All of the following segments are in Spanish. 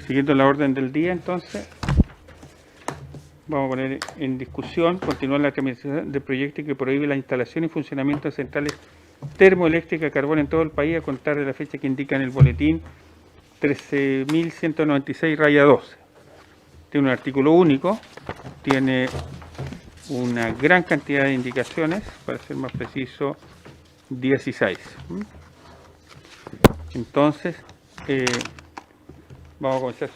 Siguiendo la orden del día, entonces, vamos a poner en discusión, continuar la tramitación del proyecto que prohíbe la instalación y funcionamiento de centrales termoeléctricas a carbón en todo el país a contar de la fecha que indica en el boletín 13.196-12. Tiene un artículo único, tiene una gran cantidad de indicaciones, para ser más preciso, 16. Entonces, vamos a comenzar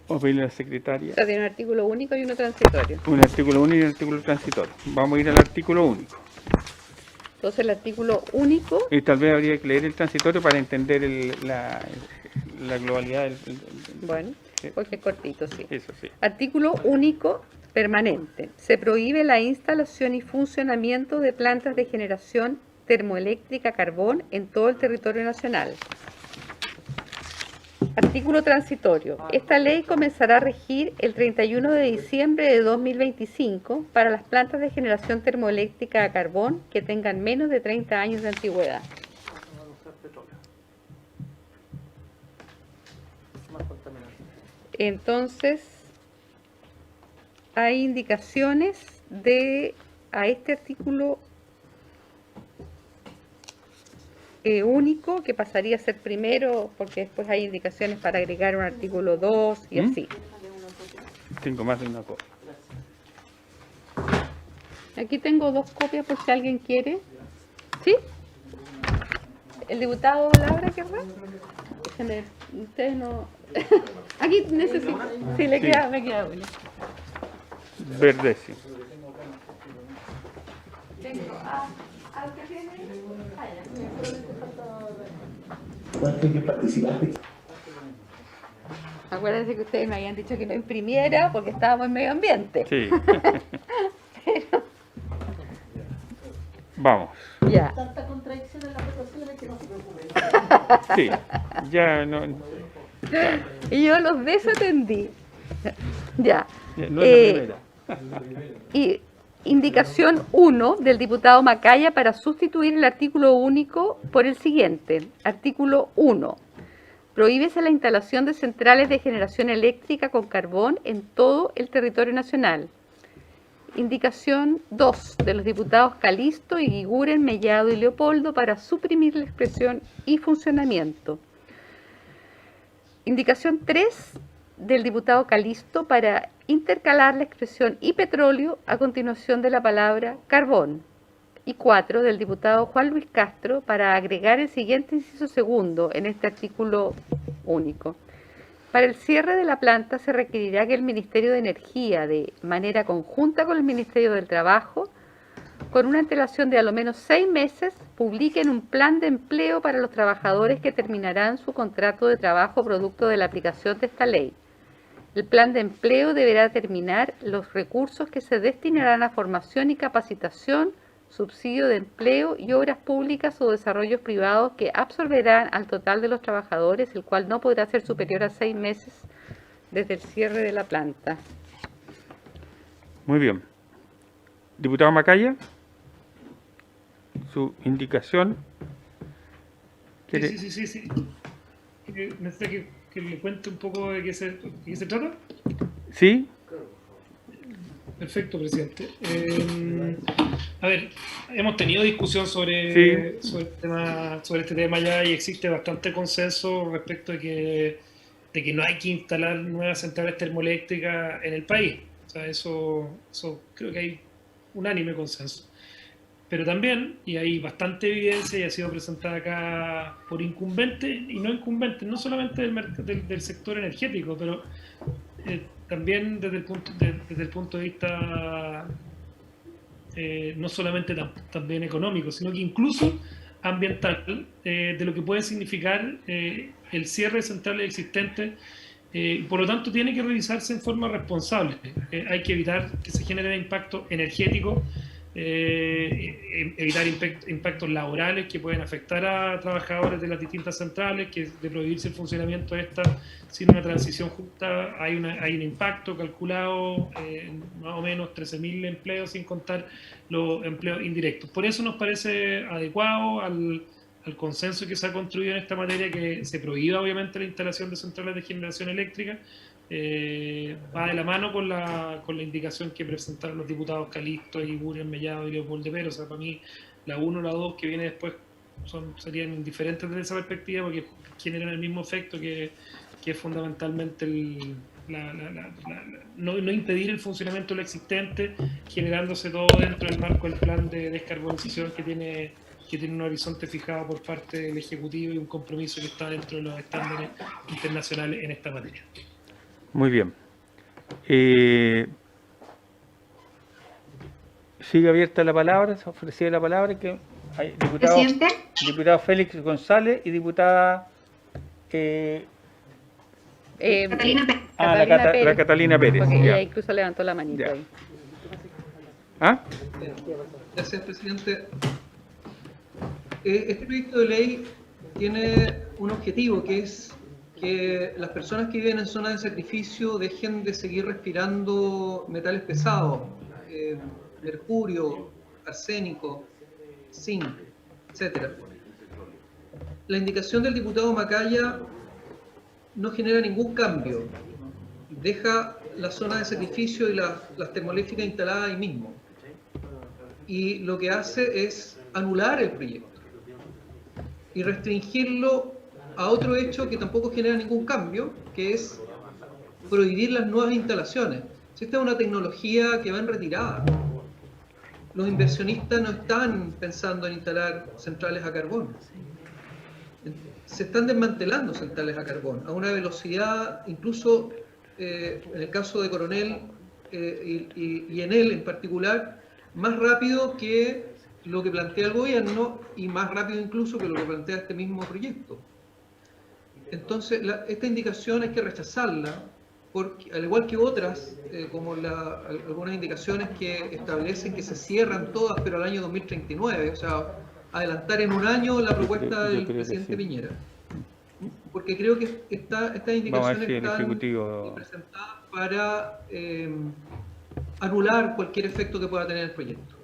a pedirle a la secretaria. O sea, tiene un artículo único y uno transitorio. Un artículo único y un artículo transitorio. Vamos a ir al artículo único. Entonces el artículo único... Y tal vez habría que leer el transitorio para entender la globalidad del... Bueno, porque es cortito, sí. Eso sí. Artículo único permanente. Se prohíbe la instalación y funcionamiento de plantas de generación termoeléctrica a carbón en todo el territorio nacional. Artículo transitorio. Esta ley comenzará a regir el 31 de diciembre de 2025 para las plantas de generación termoeléctrica a carbón que tengan menos de 30 años de antigüedad. Entonces, hay indicaciones a este artículo único, que pasaría a ser primero, porque después hay indicaciones para agregar un artículo 2 y así. Tengo más de una copia. Aquí tengo 2 copias por si alguien quiere. ¿Sí? ¿El diputado Laura querrá? Déjenme, ustedes no... Aquí necesito... Sí, me queda una. Verde, sí. ¿Cuánto que participaste? Acuérdense que ustedes me habían dicho que no imprimiera porque estábamos en medio ambiente. Sí. Vamos. Ya. Tanta contradicción en las votaciones que no se preocupen. Sí. Ya no. Y yo los desatendí. Ya. No es la primera. Y indicación 1 del diputado Macaya para sustituir el artículo único por el siguiente. Artículo 1. Prohíbese la instalación de centrales de generación eléctrica con carbón en todo el territorio nacional. Indicación 2 de los diputados Calisto, Iguiguren, Mellado y Leopoldo para suprimir la expresión y funcionamiento. Indicación 3 del diputado Calisto para intercalar la expresión y petróleo a continuación de la palabra carbón. Y 4 del diputado Juan Luis Castro para agregar el siguiente inciso segundo en este artículo único. Para el cierre de la planta se requerirá que el Ministerio de Energía, de manera conjunta con el Ministerio del Trabajo, con una antelación de a lo menos 6 meses, publiquen un plan de empleo para los trabajadores que terminarán su contrato de trabajo producto de la aplicación de esta ley. El plan de empleo deberá determinar los recursos que se destinarán a formación y capacitación, subsidio de empleo y obras públicas o desarrollos privados que absorberán al total de los trabajadores, el cual no podrá ser superior a 6 meses desde el cierre de la planta. Muy bien. Diputado Macaya, su indicación. ¿Quiere? Sí. ¿Necesita que le cuente un poco de qué se trata? ¿Sí? Perfecto, presidente. A ver, hemos tenido discusión sobre este tema ya y existe bastante consenso respecto de que no hay que instalar nuevas centrales termoeléctricas en el país. O sea, eso creo que hay unánime consenso. Pero también, y hay bastante evidencia y ha sido presentada acá por incumbentes y no incumbentes, no solamente del sector energético, pero también desde el punto de vista no solamente también económico, sino que incluso ambiental, de lo que puede significar el cierre de centrales existentes. Por lo tanto, tiene que revisarse en forma responsable. Hay que evitar que se genere impacto energético, evitar impactos laborales que pueden afectar a trabajadores de las distintas centrales, que de prohibirse el funcionamiento de estas sin una transición justa hay un impacto calculado más o menos 13.000 empleos sin contar los empleos indirectos. Por eso nos parece adecuado al consenso que se ha construido en esta materia, que se prohíba obviamente la instalación de centrales de generación eléctrica, va de la mano con la indicación que presentaron los diputados Calisto, Burian Mellado y Leopoldo Pérez. O sea, para mí la 1 o la 2 que viene después serían indiferentes desde esa perspectiva, porque generan el mismo efecto que es fundamentalmente no impedir el funcionamiento de lo existente, generándose todo dentro del marco del plan de descarbonización que tiene un horizonte fijado por parte del Ejecutivo y un compromiso que está dentro de los estándares internacionales en esta materia. Muy bien. Sigue abierta la palabra, se ofrecía la palabra. Que hay diputado Félix González y diputada Catalina Pérez. la Catalina Pérez. Porque Ya. ella incluso levantó la manito Ya. ahí. ¿Ah? Gracias, presidente. Este proyecto de ley tiene un objetivo, que es que las personas que viven en zonas de sacrificio dejen de seguir respirando metales pesados, mercurio, arsénico, zinc, etc. La indicación del diputado Macaya no genera ningún cambio. Deja la zona de sacrificio y las termoeléctricas instaladas ahí mismo. Y lo que hace es anular el proyecto y restringirlo a otro hecho que tampoco genera ningún cambio, que es prohibir las nuevas instalaciones. Esta es una tecnología que va en retirada. Los inversionistas no están pensando en instalar centrales a carbón. Se están desmantelando centrales a carbón a una velocidad, incluso en el caso de Coronel y Enel en particular, más rápido que lo que plantea el gobierno y más rápido incluso que lo que plantea este mismo proyecto. Entonces, esta indicación hay que rechazarla, porque, al igual que otras, como algunas indicaciones que establecen que se cierran todas, pero al año 2039, o sea, adelantar en un año la propuesta del presidente Piñera. Porque creo que estas indicaciones están presentadas para anular cualquier efecto que pueda tener el proyecto.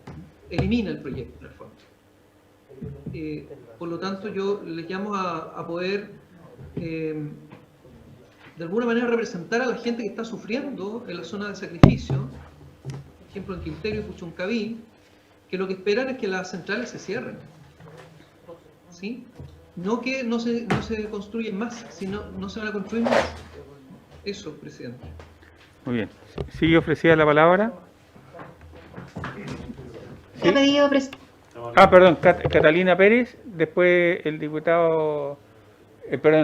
Elimina el proyecto, en el fondo. Por lo tanto, yo les llamo a poder, de alguna manera, representar a la gente que está sufriendo en la zona de sacrificio, por ejemplo, en Quintero y Puchuncaví, que lo que esperan es que las centrales se cierren. ¿Sí? No que no se construyen más, sino no se van a construir más. Eso, presidente. Muy bien. ¿Sigue ofrecida la palabra? ¿Sí? Perdón, Catalina Pérez, después el diputado,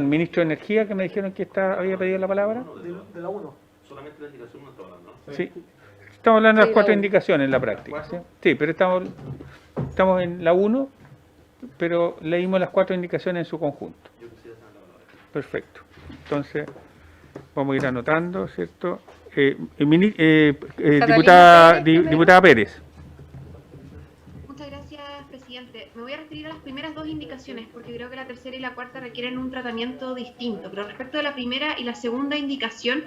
ministro de Energía, que me dijeron que había pedido la palabra. De la 1, solamente la indicación no está hablando, ¿no? Sí, estamos hablando de las 4 indicaciones en la práctica. Sí, pero estamos en la 1, pero leímos las 4 indicaciones en su conjunto. Perfecto. Entonces, vamos a ir anotando, ¿cierto? Diputada Pérez. Muchas gracias, presidente. Me voy a referir a las primeras 2 indicaciones porque creo que la tercera y la cuarta requieren un tratamiento distinto. Pero respecto de la primera y la segunda indicación,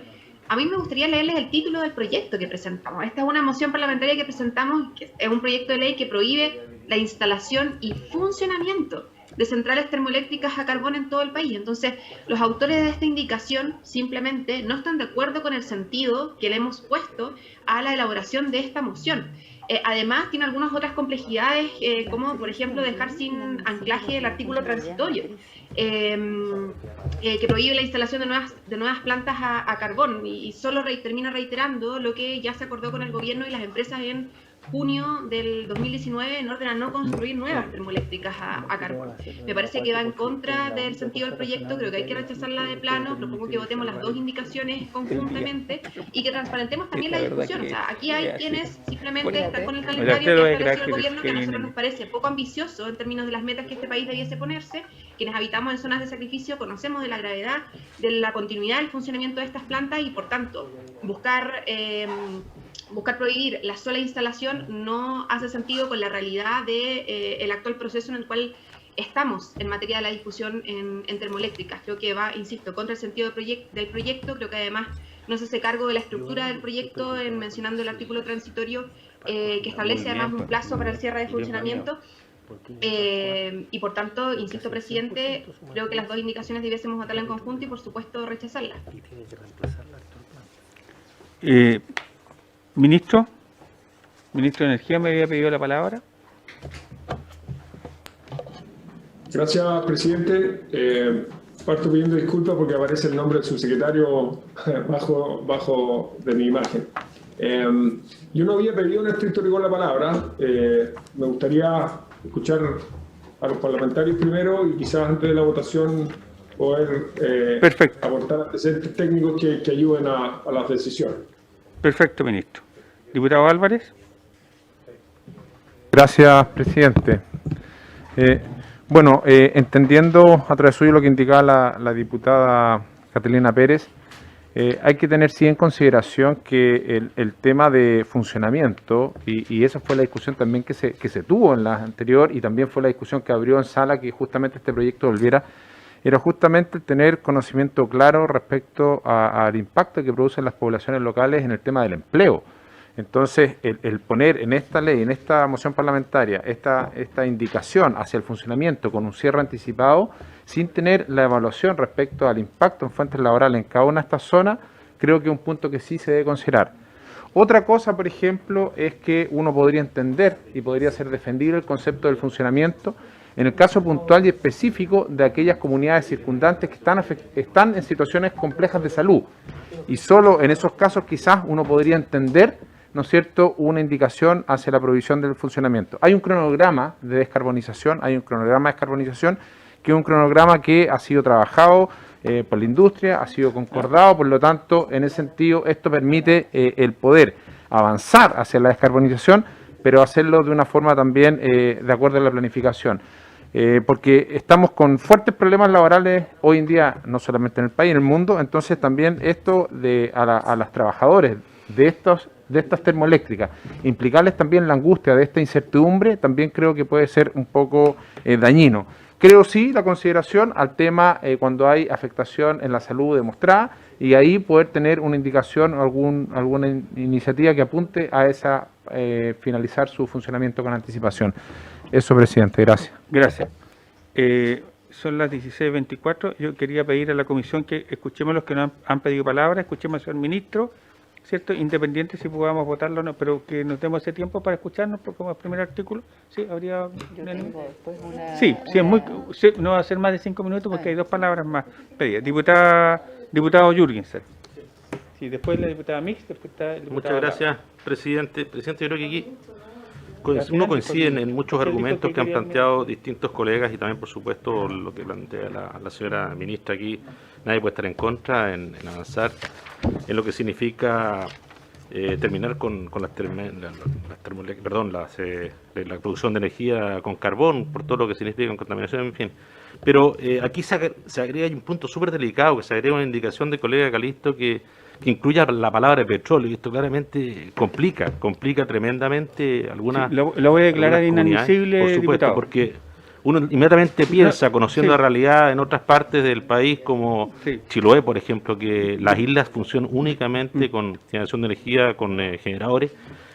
a mí me gustaría leerles el título del proyecto que presentamos. Esta es una moción parlamentaria que presentamos, que es un proyecto de ley que prohíbe la instalación y funcionamiento de centrales termoeléctricas a carbón en todo el país. Entonces, los autores de esta indicación simplemente no están de acuerdo con el sentido que le hemos puesto a la elaboración de esta moción. Además, tiene algunas otras complejidades, como por ejemplo dejar sin anclaje el artículo transitorio, que prohíbe la instalación de nuevas plantas a carbón y solo termina reiterando lo que ya se acordó con el gobierno y las empresas en junio del 2019 en orden a no construir nuevas termoeléctricas a carbón. Me parece que va en contra del sentido del proyecto, creo que hay que rechazarla de plano, propongo que votemos las 2 indicaciones conjuntamente y que transparentemos también la discusión. O sea, aquí hay quienes simplemente están con el calendario que estableció el gobierno, que a nosotros nos parece poco ambicioso en términos de las metas que este país debiese ponerse. Quienes habitamos en zonas de sacrificio conocemos de la gravedad de la continuidad del funcionamiento de estas plantas y, por tanto, buscar prohibir la sola instalación no hace sentido con la realidad del actual proceso en el cual estamos en materia de la discusión en termoeléctricas. Creo que va, insisto, contra el sentido del proyecto. Creo que además no se hace cargo de la estructura del proyecto mencionando el artículo transitorio que establece además un plazo para el cierre de funcionamiento. Y por tanto, insisto, presidente, creo que las dos indicaciones debiésemos votarlas en conjunto y por supuesto rechazarlas. Ministro de Energía me había pedido la palabra. Gracias, presidente. Parto pidiendo disculpas porque aparece el nombre del subsecretario bajo de mi imagen. Yo no había pedido en estricto rigor la palabra. Me gustaría escuchar a los parlamentarios primero y quizás antes de la votación poder aportar antecedentes técnicos que ayuden a las decisiones. Perfecto, ministro. Diputado Álvarez. Gracias, presidente. Entendiendo a través suyo lo que indicaba la diputada Catalina Pérez, hay que tener sí en consideración que el tema de funcionamiento, y esa fue la discusión también que se tuvo en la anterior, y también fue la discusión que abrió en sala que justamente este proyecto volviera, era justamente tener conocimiento claro respecto al impacto que producen las poblaciones locales en el tema del empleo. Entonces, el poner en esta ley, en esta moción parlamentaria, esta indicación hacia el funcionamiento con un cierre anticipado, sin tener la evaluación respecto al impacto en fuentes laborales en cada una de estas zonas, creo que es un punto que sí se debe considerar. Otra cosa, por ejemplo, es que uno podría entender y podría ser defendible el concepto del funcionamiento en el caso puntual y específico de aquellas comunidades circundantes que están en situaciones complejas de salud. Y solo en esos casos quizás uno podría entender, ¿no es cierto?, una indicación hacia la provisión del funcionamiento. Hay un cronograma de descarbonización, que es un cronograma que ha sido trabajado por la industria, ha sido concordado, por lo tanto, en ese sentido, esto permite el poder avanzar hacia la descarbonización, pero hacerlo de una forma también de acuerdo a la planificación. Porque estamos con fuertes problemas laborales hoy en día, no solamente en el país, en el mundo, entonces también esto a los trabajadores de estas termoeléctricas, implicarles también la angustia de esta incertidumbre, también creo que puede ser un poco dañino. Creo sí la consideración al tema cuando hay afectación en la salud demostrada y ahí poder tener una indicación o alguna iniciativa que apunte a esa finalizar su funcionamiento con anticipación. Eso, presidente, gracias. Gracias. Son las 16:24. Yo quería pedir a la comisión que escuchemos a los que no han pedido palabra, escuchemos al señor ministro, ¿cierto? Independiente si podamos votarlo o no, pero que nos demos ese tiempo para escucharnos, porque como el primer artículo, sí, habría... Yo tengo después no va a ser más de 5 minutos porque hay 2 palabras más pedidas. Diputado Jürgensen. Sí, después la diputada Mix, después está el diputado... Muchas gracias, presidente. Presidente, yo creo que aquí uno coincide en muchos argumentos que han planteado distintos colegas y también, por supuesto, lo que plantea la señora ministra aquí. Nadie puede estar en contra en avanzar en lo que significa terminar con la producción de energía con carbón, por todo lo que significa con contaminación, en fin. Pero aquí se agrega un punto súper delicado, que se agrega una indicación del colega Calisto que incluya la palabra petróleo, y esto claramente complica tremendamente algunas... Sí, lo voy a declarar inadmisible, por supuesto, diputado. porque uno inmediatamente piensa, conociendo la realidad en otras partes del país, como Chiloé, por ejemplo, que las islas funcionan únicamente con generación de energía, con generadores.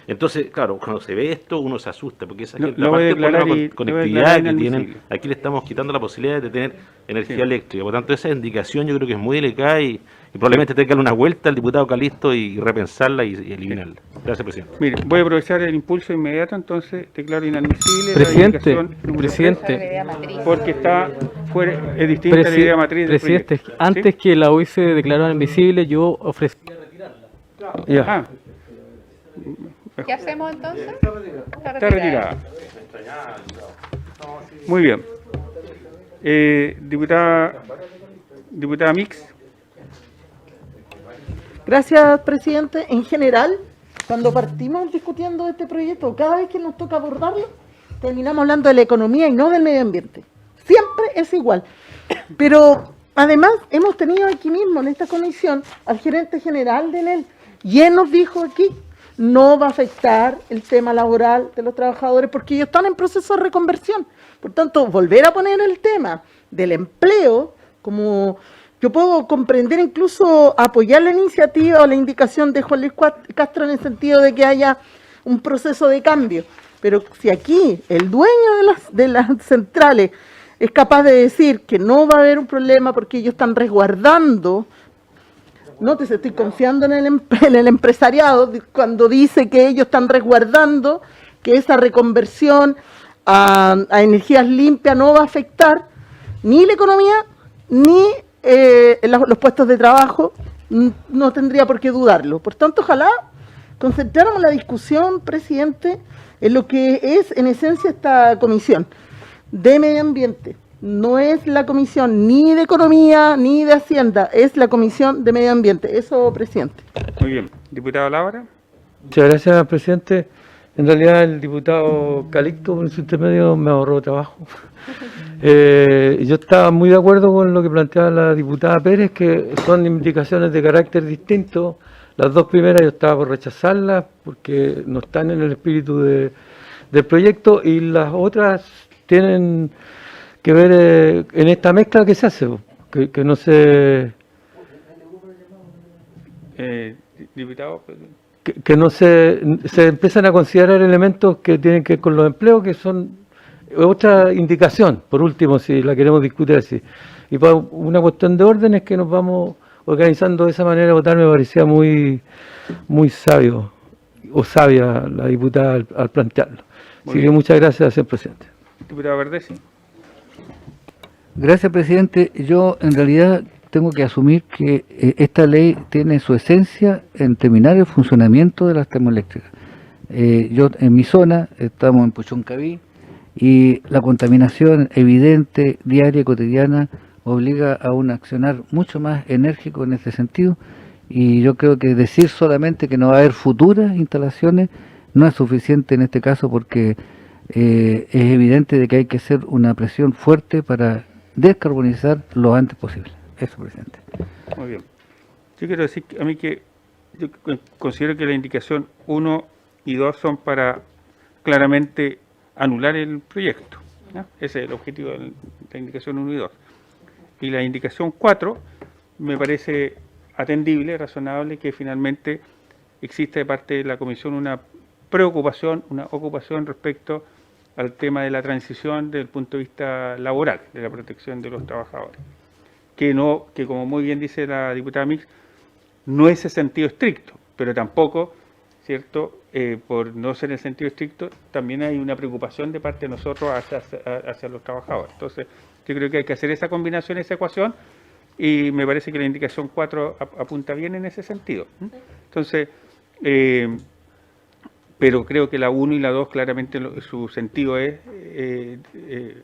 Entonces, claro, cuando se ve esto, uno se asusta, porque esa gente, aparte por la conectividad que tienen, aquí le estamos quitando la posibilidad de tener energía eléctrica. Por tanto, esa indicación yo creo que es muy delicada y probablemente tenga que darle una vuelta al diputado Calisto y repensarla y eliminarla. Gracias, presidente. Mire, voy a aprovechar el impulso inmediato, entonces declaro inadmisible presidente, la indicación presidente, porque está fuera, es distinta a la idea matriz del presidente, proyecto. antes que la UIC declarara invisible, yo ofrecí retirarla. ¿Qué hacemos entonces? Está retirada. Muy bien. Diputada Mix. Gracias, presidente. En general, cuando partimos discutiendo este proyecto, cada vez que nos toca abordarlo, terminamos hablando de la economía y no del medio ambiente. Siempre es igual. Pero además hemos tenido aquí mismo, en esta comisión, al gerente general de Enel, y él nos dijo aquí, no va a afectar el tema laboral de los trabajadores porque ellos están en proceso de reconversión. Por tanto, volver a poner el tema del empleo, como yo puedo comprender, incluso apoyar la iniciativa o la indicación de Juan Luis Castro en el sentido de que haya un proceso de cambio. Pero si aquí el dueño de las centrales es capaz de decir que no va a haber un problema porque ellos están resguardando, nótese, estoy confiando en el empresariado cuando dice que ellos están resguardando que esa reconversión a energías limpias no va a afectar ni la economía ni los puestos de trabajo, no tendría por qué dudarlo. Por tanto, ojalá concentráramos la discusión, presidente, en lo que es en esencia esta comisión de medio ambiente. No es la comisión ni de economía ni de hacienda, es la comisión de medio ambiente. Eso, presidente. Muy bien. Diputado Laura. Muchas gracias, presidente. En realidad el diputado Calixto, por su intermedio, me ahorró trabajo. Yo estaba muy de acuerdo con lo que planteaba la diputada Pérez, que son indicaciones de carácter distinto. Las dos primeras yo estaba por rechazarlas porque no están en el espíritu del proyecto, y las otras tienen que ver en esta mezcla que se hace, que no se... Diputado... que no se empiezan a considerar elementos que tienen que ver con los empleos, que son otra indicación, por último, si la queremos discutir así. Y para una cuestión de orden es que nos vamos organizando de esa manera a votar. Me parecía muy sabio o sabia la diputada al plantearlo. Así que muchas gracias, señor presidente. Diputado Verdesi. Gracias, presidente. Yo en realidad tengo que asumir que esta ley tiene su esencia en terminar el funcionamiento de las termoeléctricas. Yo en mi zona, estamos en Puchoncaví, y la contaminación evidente, diaria y cotidiana, obliga a un accionar mucho más enérgico en este sentido, y yo creo que decir solamente que no va a haber futuras instalaciones no es suficiente en este caso, porque es evidente de que hay que hacer una presión fuerte para descarbonizar lo antes posible. Eso, presidente. Muy bien. Yo quiero decir a mí que yo considero que la indicación 1 y 2 son para claramente anular el proyecto, ¿no? Ese es el objetivo de la indicación 1 y 2. Y la indicación 4 me parece atendible, razonable, que finalmente existe de parte de la Comisión una preocupación, una ocupación respecto al tema de la transición desde el punto de vista laboral, de la protección de los trabajadores. Que como muy bien dice la diputada Mix, no es el sentido estricto, pero tampoco, ¿cierto? Por no ser el sentido estricto, también hay una preocupación de parte de nosotros hacia los trabajadores. Entonces, yo creo que hay que hacer esa combinación, esa ecuación, y me parece que la indicación 4 apunta bien en ese sentido. Entonces, pero creo que la 1 y la 2 claramente su sentido es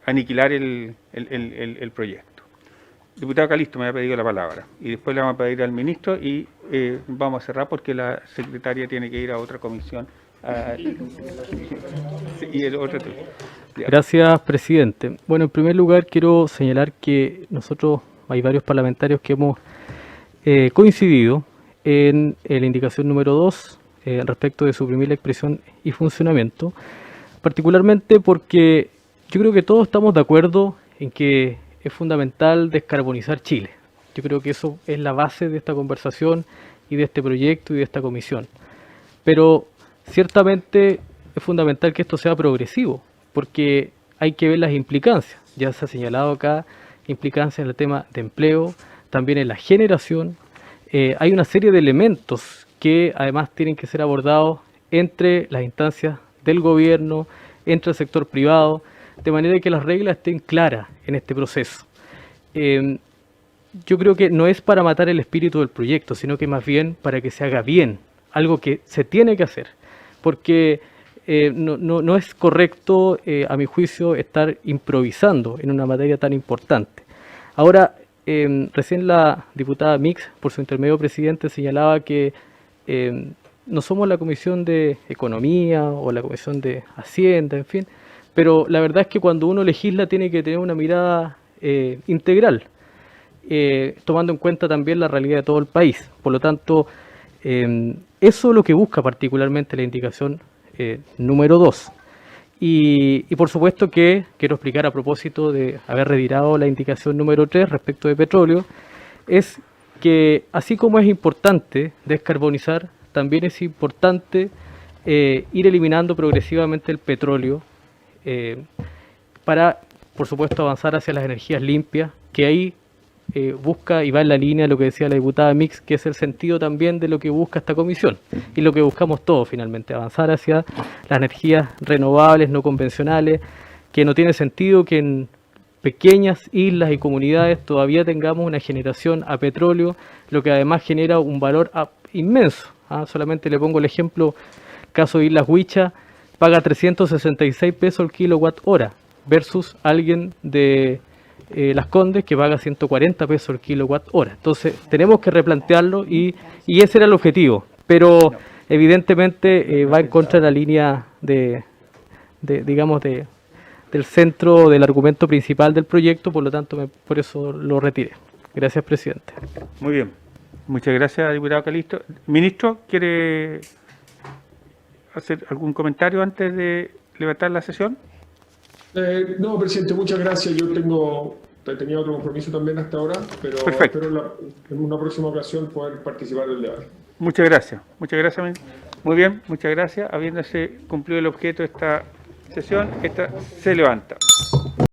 aniquilar el proyecto. Diputado Calixto me ha pedido la palabra y después le vamos a pedir al ministro y vamos a cerrar porque la secretaria tiene que ir a otra comisión. Gracias, presidente. Bueno, en primer lugar quiero señalar que nosotros hay varios parlamentarios que hemos coincidido en la indicación número 2 respecto de suprimir la expresión y funcionamiento, particularmente porque yo creo que todos estamos de acuerdo en que es fundamental descarbonizar Chile. Yo creo que eso es la base de esta conversación y de este proyecto y de esta comisión. Pero ciertamente es fundamental que esto sea progresivo, porque hay que ver las implicancias. Ya se ha señalado acá implicancias en el tema de empleo, también en la generación. Hay una serie de elementos que además tienen que ser abordados entre las instancias del gobierno, entre el sector privado, de manera que las reglas estén claras en este proceso. Yo creo que no es para matar el espíritu del proyecto, sino que más bien para que se haga bien, algo que se tiene que hacer, porque no es correcto, a mi juicio, estar improvisando en una materia tan importante. Ahora, recién la diputada Mix, por su intermedio presidente, señalaba que no somos la Comisión de Economía o la Comisión de Hacienda, en fin, pero la verdad es que cuando uno legisla tiene que tener una mirada integral, tomando en cuenta también la realidad de todo el país. Por lo tanto, eso es lo que busca particularmente la indicación número 2. Y por supuesto que quiero explicar a propósito de haber retirado la indicación número 3 respecto de petróleo, es que así como es importante descarbonizar, también es importante ir eliminando progresivamente el petróleo para, por supuesto, avanzar hacia las energías limpias, que ahí busca y va en la línea de lo que decía la diputada Mix, que es el sentido también de lo que busca esta comisión y lo que buscamos todos finalmente, avanzar hacia las energías renovables, no convencionales, que no tiene sentido que en pequeñas islas y comunidades todavía tengamos una generación a petróleo, lo que además genera un valor inmenso. Solamente le pongo el ejemplo, caso de Islas Huicha, paga 366 pesos el kilowatt hora, versus alguien de Las Condes que paga 140 pesos el kilowatt hora. Entonces tenemos que replantearlo y ese era el objetivo, pero evidentemente va en contra de la línea del centro del argumento principal del proyecto, por lo tanto por eso lo retiré. Gracias, presidente. Muy bien, muchas gracias, diputado Calisto. Ministro, ¿quiere hacer algún comentario antes de levantar la sesión? No, presidente, muchas gracias. Yo tenía otro compromiso también hasta ahora, pero perfecto. espero en una próxima ocasión poder participar del debate. Muchas gracias. Muy bien, muchas gracias. Habiéndose cumplido el objeto de esta sesión, esta se levanta.